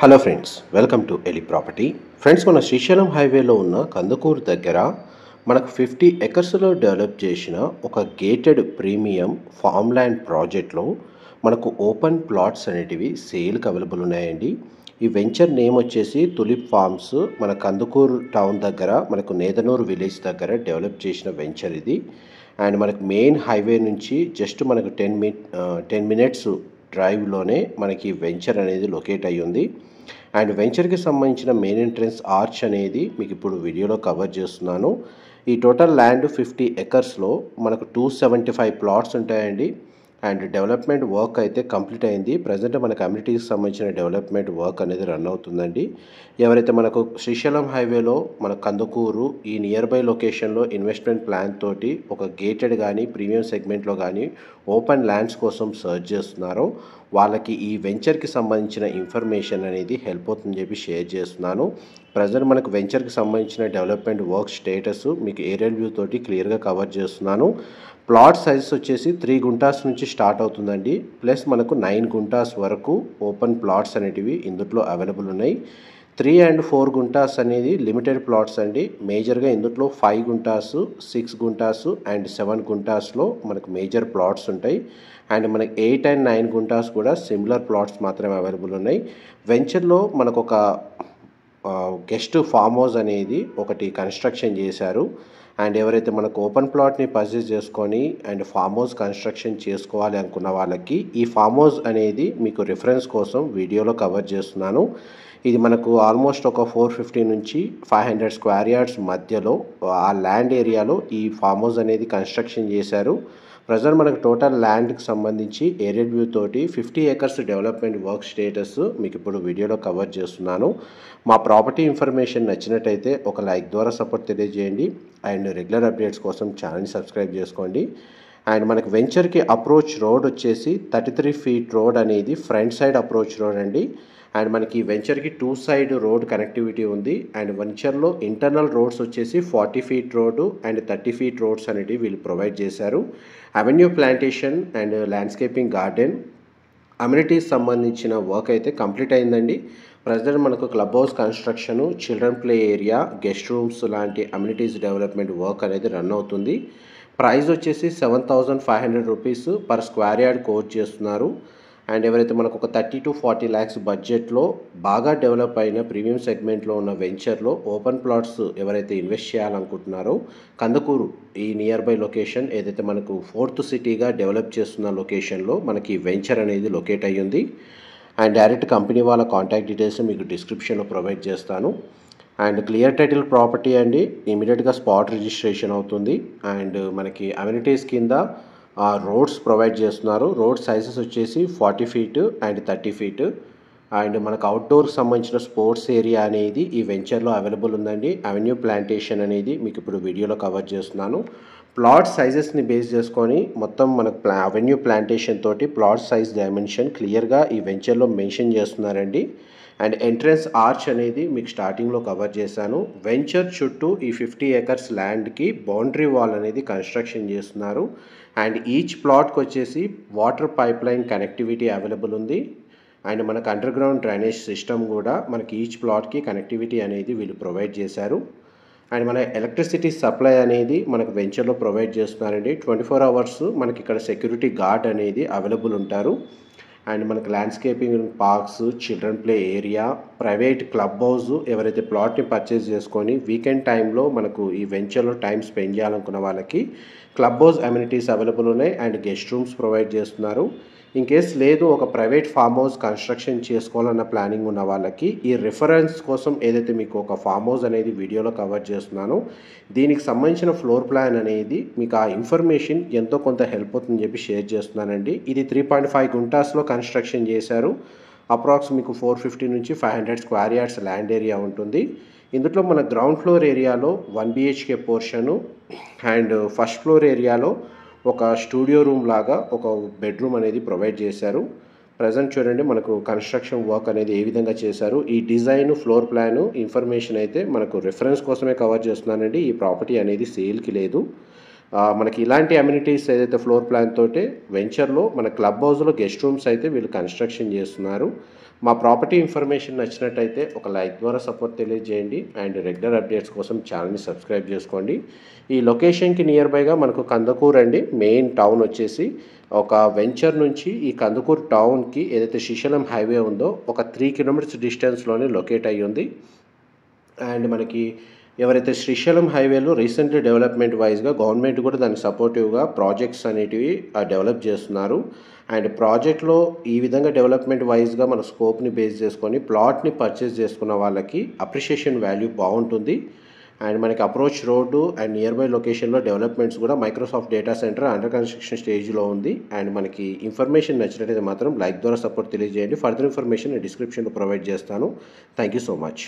Hello friends, welcome to Eli property. Friends, మన శ్రీశైలం హైవేలో ఉన్న కందుకూరు దగ్గర మనకు 50 ఎకర్స్లో డెవలప్ చేసిన ఒక గేటెడ్ ప్రీమియం ఫామ్ ల్యాండ్ ప్రాజెక్ట్లో మనకు ఓపెన్ ప్లాట్స్ అనేటివి సేల్కి అవైలబుల్ ఉన్నాయండి. ఈ వెంచర్ నేమ్ వచ్చేసి తులిప్ ఫార్మ్స్. మన కందుకూరు టౌన్ దగ్గర మనకు నేదనూరు విలేజ్ దగ్గర డెవలప్ చేసిన వెంచర్ ఇది. అండ్ మనకు మెయిన్ హైవే నుంచి జస్ట్ మనకు 10 మినిట్స్ డ్రైవ్లోనే మనకి వెంచర్ అనేది లొకేట్ అయ్యి ఉంది. అండ్ వెంచర్కి సంబంధించిన మెయిన్ ఎంట్రన్స్ ఆర్చ్ అనేది మీకు ఇప్పుడు వీడియోలో కవర్ చేస్తున్నాను. ఈ టోటల్ ల్యాండ్ 50 ఎకర్స్లో మనకు 275 ప్లాట్స్ ఉంటాయండి. అండ్ డెవలప్మెంట్ వర్క్ అయితే కంప్లీట్ అయింది. ప్రజెంట్ మన కమ్యూనిటీకి సంబంధించిన డెవలప్మెంట్ వర్క్ అనేది రన్ అవుతుందండి. ఎవరైతే మనకు శ్రీశైలం హైవేలో మన కందుకూరు ఈ నియర్ బై లొకేషన్లో ఇన్వెస్ట్మెంట్ ప్లాన్ తోటి ఒక గేటెడ్ కానీ ప్రీమియం సెగ్మెంట్లో కానీ ఓపెన్ ల్యాండ్స్ కోసం సర్చ్ చేస్తున్నారో వాళ్ళకి ఈ వెంచర్కి సంబంధించిన ఇన్ఫర్మేషన్ అనేది హెల్ప్ అవుతుందని చెప్పి షేర్ చేస్తున్నాను. ప్రజెంట్ మనకు వెంచర్కి సంబంధించిన డెవలప్మెంట్ వర్క్ స్టేటస్ మీకు ఏరియల్ వ్యూ తోటి క్లియర్గా కవర్ చేస్తున్నాను. ప్లాట్ సైజెస్ వచ్చేసి 3 గుంటాస్ నుంచి స్టార్ట్ అవుతుందండి. ప్లస్ మనకు 9 గుంటాస్ వరకు ఓపెన్ ప్లాట్స్ అనేటివి ఇందులో అవైలబుల్ ఉన్నాయి. 3 and 4 గుంటాస్ అనేది లిమిటెడ్ ప్లాట్స్ అండి. మేజర్గా ఇందులో 5 గుంటాస్, 6 గుంటాస్ అండ్ 7 గుంటాస్లో మనకు మేజర్ ప్లాట్స్ ఉంటాయి. అండ్ మనకి 8 and 9 గుంటాస్ కూడా సిమిలర్ ప్లాట్స్ మాత్రమే అవైలబుల్ ఉన్నాయి. వెంచర్లో మనకు ఒక గెస్ట్ ఫామ్ హౌస్ అనేది ఒకటి కన్స్ట్రక్షన్ చేశారు. అండ్ ఎవరైతే మనకు ఓపెన్ ప్లాట్ని పర్చేస్ చేసుకొని అండ్ ఫామ్ హౌస్ కన్స్ట్రక్షన్ చేసుకోవాలి అనుకున్న వాళ్ళకి ఈ ఫామ్ హౌస్ అనేది మీకు రిఫరెన్స్ కోసం వీడియోలో కవర్ చేస్తున్నాను. ఇది మనకు ఆల్మోస్ట్ ఒక 450 నుంచి 500 స్క్వేర్ యార్డ్స్ మధ్యలో ఆ ల్యాండ్ ఏరియాలో ఈ ఫామ్ హౌస్ అనేది కన్స్ట్రక్షన్ చేశారు. ప్రజెంట్ మనకు టోటల్ ల్యాండ్కి సంబంధించి ఏరియల్ వ్యూ తోటి 50 ఎకర్స్ డెవలప్మెంట్ వర్క్ స్టేటస్ మీకు ఇప్పుడు వీడియోలో కవర్ చేస్తున్నాను. మా ప్రాపర్టీ ఇన్ఫర్మేషన్ నచ్చినట్టయితే ఒక లైక్ ద్వారా సపోర్ట్ తెలియజేయండి. అండ్ రెగ్యులర్ అప్డేట్స్ కోసం ఛానల్ని సబ్స్క్రైబ్ చేసుకోండి. అండ్ మనకు వెంచర్కి అప్రోచ్ రోడ్ వచ్చేసి 33 feet రోడ్ అనేది ఫ్రంట్ సైడ్ అప్రోచ్ రోడ్ అండి. అండ్ మనకి వెంచర్కి 2 side రోడ్ కనెక్టివిటీ ఉంది. అండ్ వెంచర్లో ఇంటర్నల్ రోడ్స్ వచ్చేసి 40 feet road and 30 feet roads అనేవి వీళ్ళు ప్రొవైడ్ చేశారు. Avenue plantation and landscaping garden amenities సంబంధించిన వర్క్ అయితే కంప్లీట్ అయిందండి. ప్రజెంట్ మనకు club house construction, children play area, guest rooms లాంటి అమ్యూనిటీస్ డెవలప్మెంట్ వర్క్ అనేది రన్ అవుతుంది. ప్రైస్ వచ్చేసి 7,500 rupees per square yard coat చేస్తున్నారు. అండ్ ఎవరైతే మనకు ఒక 30 to 40 lakhs బడ్జెట్లో బాగా డెవలప్ అయిన ప్రీమియం సెగ్మెంట్లో ఉన్న వెంచర్లో ఓపెన్ ప్లాట్స్ ఎవరైతే ఇన్వెస్ట్ చేయాలనుకుంటున్నారో కందుకూరు ఈ నియర్ బై లొకేషన్ ఏదైతే మనకు 4th సిటీగా డెవలప్ చేస్తున్న లొకేషన్లో మనకి వెంచర్ అనేది లొకేట్ అయ్యింది. అండ్ డైరెక్ట్ కంపెనీ వాళ్ళ కాంటాక్ట్ డీటెయిల్స్ మీకు డిస్క్రిప్షన్లో ప్రొవైడ్ చేస్తాను. అండ్ క్లియర్ టైటిల్ ప్రాపర్టీ అండి, ఇమీడియట్గా స్పాట్ రిజిస్ట్రేషన్ అవుతుంది. అండ్ మనకి అమ్యూనిటీస్ కింద రోడ్స్ ప్రొవైడ్ చేస్తున్నారు. రోడ్ సైజెస్ వచ్చేసి 40 feet అండ్ 30 feet. అండ్ మనకు అవుట్డోర్కి సంబంధించిన స్పోర్ట్స్ ఏరియా అనేది ఈ వెంచర్లో అవైలబుల్ ఉందండి. అవెన్యూ ప్లాంటేషన్ అనేది మీకు ఇప్పుడు వీడియోలో కవర్ చేస్తున్నాను. ప్లాట్ సైజెస్ని బేస్ చేసుకొని మొత్తం మనకు అవెన్యూ ప్లాంటేషన్ తోటి ప్లాట్ సైజ్ డైమెన్షన్ క్లియర్గా ఈ వెంచర్లో మెన్షన్ చేస్తున్నారండి. అండ్ ఎంట్రన్స్ ఆర్చ్ అనేది మీకు స్టార్టింగ్లో కవర్ చేశాను. వెంచర్ చుట్టూ ఈ 50 acres ల్యాండ్కి బౌండరీ వాల్ అనేది కన్స్ట్రక్షన్ చేస్తున్నారు. అండ్ ఈచ్ ప్లాట్కి వచ్చేసి water pipe line connectivity available ఉంది. అండ్ మనకు అండర్ గ్రౌండ్ డ్రైనేజ్ సిస్టమ్ కూడా మనకి ఈచ్ ప్లాట్కి కనెక్టివిటీ అనేది వీళ్ళు ప్రొవైడ్ చేశారు. అండ్ మన ఎలక్ట్రిసిటీ సప్లై అనేది మనకు వెంచర్లో ప్రొవైడ్ చేస్తున్నారండి. 24 hours మనకి ఇక్కడ సెక్యూరిటీ గార్డ్ అనేది అవైలబుల్ ఉంటారు. అండ్ మనకు landscaping parks, children play area, private club house ఎవరైతే ప్లాట్ని పర్చేస్ చేసుకొని వీకెండ్ టైంలో మనకు ఈ వెంచర్లో టైం స్పెండ్ చేయాలనుకున్న వాళ్ళకి క్లబ్ హౌస్ అమ్యూనిటీస్ అవైలబుల్ ఉన్నాయి. అండ్ గెస్ట్ రూమ్స్ ప్రొవైడ్ చేస్తున్నారు. ఇన్ కేస్ లేదు ఒక ప్రైవేట్ ఫామ్ హౌస్ కన్స్ట్రక్షన్ చేసుకోవాలన్న ప్లానింగ్ ఉన్న వాళ్ళకి ఈ రిఫరెన్స్ కోసం ఏదైతే మీకు ఒక ఫామ్ హౌస్ అనేది వీడియోలో కవర్ చేస్తున్నానో దీనికి సంబంధించిన ఫ్లోర్ ప్లాన్ అనేది మీకు ఆ ఇన్ఫర్మేషన్ ఎంతో కొంత హెల్ప్ అవుతుందని చెప్పి షేర్ చేస్తున్నానండి. ఇది 3.5 గుంటాస్లో కన్స్ట్రక్షన్ చేశారు. అప్రాక్స్ మీకు 450 నుంచి 500 స్క్వేర్ యార్డ్స్ ల్యాండ్ ఏరియా ఉంటుంది. ఇందులో మన గ్రౌండ్ ఫ్లోర్ ఏరియాలో 1 BHK portion and first floor ఏరియాలో ఒక స్టూడియో రూమ్ లాగా ఒక బెడ్రూమ్ అనేది ప్రొవైడ్ చేశారు. ప్రజెంట్ చూడండి మనకు కన్స్ట్రక్షన్ వర్క్ అనేది ఏ విధంగా చేశారు. ఈ డిజైన్, ఫ్లోర్ ప్లాను ఇన్ఫర్మేషన్ అయితే మనకు రిఫరెన్స్ కోసమే కవర్ చేస్తున్నానండి. ఈ ప్రాపర్టీ అనేది సేల్కి లేదు. మనకి ఇలాంటి అమ్యూనిటీస్ ఏదైతే ఫ్లోర్ ప్లాన్ తోటే వెంచర్లో మన క్లబ్ హౌస్లో గెస్ట్ రూమ్స్ అయితే వీళ్ళు కన్స్ట్రక్షన్ చేస్తున్నారు. మా ప్రాపర్టీ ఇన్ఫర్మేషన్ నచ్చినట్టయితే ఒక లైక్ ద్వారా సపోర్ట్ తెలియజేయండి అండ్ రెగ్యులర్ అప్డేట్స్ కోసం ఛానల్ని సబ్స్క్రైబ్ చేసుకోండి. ఈ లొకేషన్కి నియర్ బైగా మనకు కందుకూరు అండి, మెయిన్ టౌన్ వచ్చేసి ఒక వెంచర్ నుంచి ఈ కందుకూరు టౌన్కి ఏదైతే శ్రీశైలం హైవే ఉందో ఒక 3 కిలోమీటర్స్ డిస్టెన్స్లోనే లొకేట్ అయ్యి ఉంది. అండ్ మనకి ఎవరైతే శ్రీశైలం హైవేలో రీసెంట్లీ డెవలప్మెంట్ వైజ్గా గవర్నమెంట్ కూడా దానికి సపోర్టివ్గా ప్రాజెక్ట్స్ అనేటివి డెవలప్ చేస్తున్నారు. అండ్ ప్రాజెక్ట్లో ఈ విధంగా డెవలప్మెంట్ వైజ్గా మన స్కోప్ని బేస్ చేసుకొని ప్లాట్ని పర్చేస్ చేసుకున్న వాళ్ళకి అప్రిషియేషన్ వాల్యూ బాగుంటుంది. అండ్ మనకి approach road and near by లొకేషన్లో డెవలప్మెంట్స్ కూడా Microsoft data centre under construction స్టేజ్లో ఉంది. అండ్ మనకి ఇన్ఫర్మేషన్ నచ్చినట్టయితే మాత్రం లైక్ ద్వారా సపోర్ట్ తెలియజేయండి. ఫర్దర్ ఇన్ఫర్మేషన్ నేను డిస్క్రిప్షన్లో ప్రొవైడ్ చేస్తాను. Thank you so much.